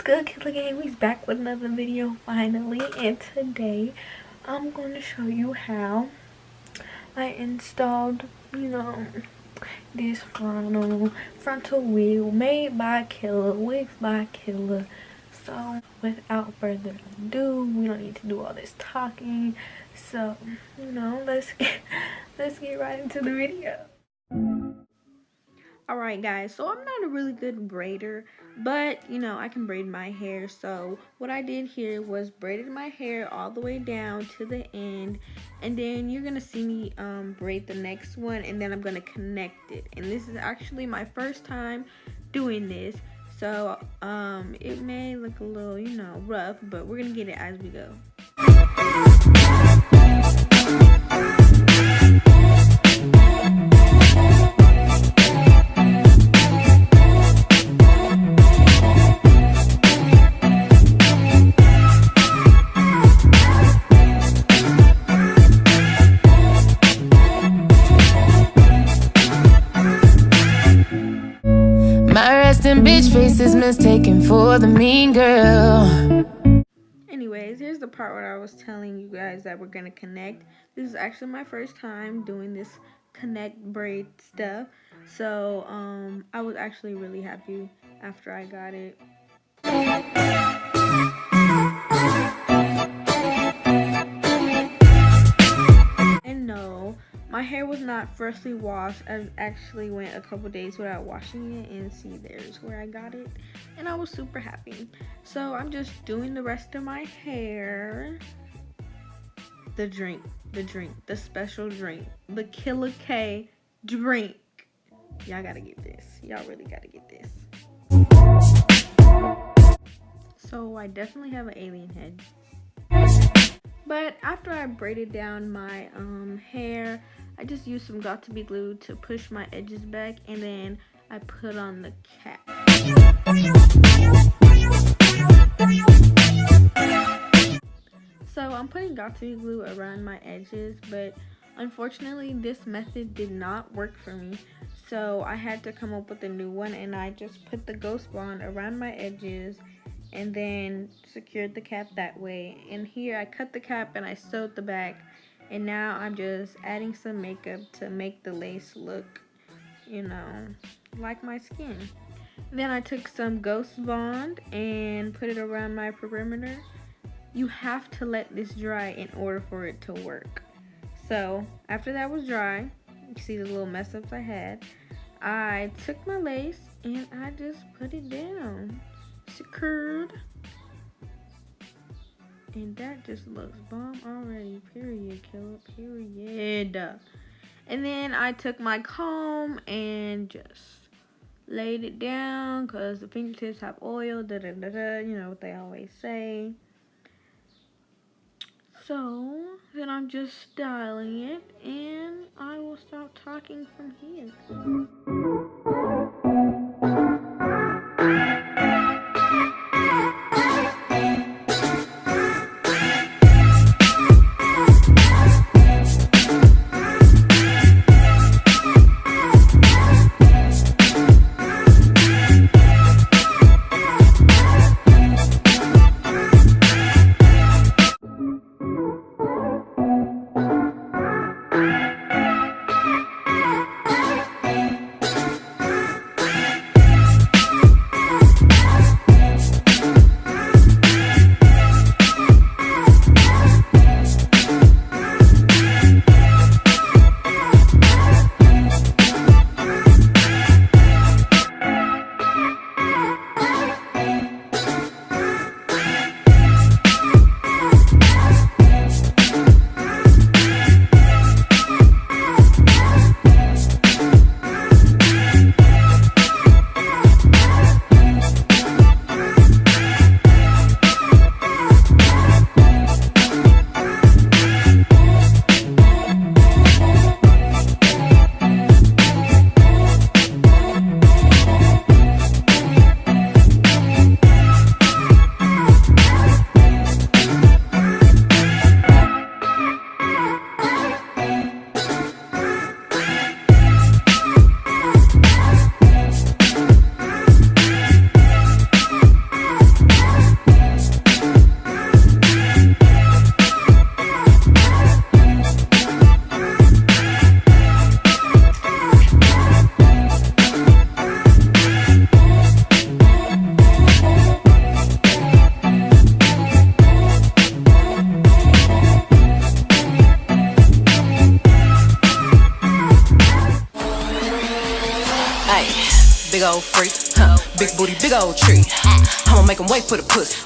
good, Killer Gang? We's back with another video finally, and today I'm going to show you how I installed, this frontal wig made by KILLAA, wigs by KILLAA. So without further ado, we don't need to do all this talking. So let's get right into the video. Alright guys, so I'm not a really good braider, but I can braid my hair. So what I did here was braided my hair all the way down to the end, and then you're gonna see me braid the next one, and then I'm gonna connect it. And this is actually my first time doing this, so it may look a little rough, but we're gonna get it as we go. Bitch face is mistaken for the mean girl. Anyways, here's the part where I was telling you guys that we're gonna connect. This is actually my first time doing this connect braid stuff, so I was actually really happy after I got it. And no, my hair was not freshly washed. I actually went a couple days without washing it, and see, there's where I got it, and I was super happy. So I'm just doing the rest of my hair. The special drink, the KILLAA drink. Y'all gotta get this. Y'all really gotta get this. So I definitely have an alien head. But after I braided down my hair, I just used some Got2b glue to push my edges back, and then I put on the cap. So I'm putting Got2b glue around my edges, but unfortunately this method did not work for me. So I had to come up with a new one, and I just put the ghost bond around my edges and then secured the cap that way. And here I cut the cap and I sewed the back, and now I'm just adding some makeup to make the lace look, like my skin. Then I took some ghost bond and put it around my perimeter. You have to let this dry in order for it to work. So after that was dry, you see the little mess ups I had, I took my lace and I just put it down, secured, and that just looks bomb already. Period, KILLAA, period. And then I took my comb and just laid it down, because the fingertips have oil, you know what they always say. So then I'm just styling it, and I will stop talking from here. old freak, huh? Big booty, big old tree. I'ma make 'em wait for the pussy.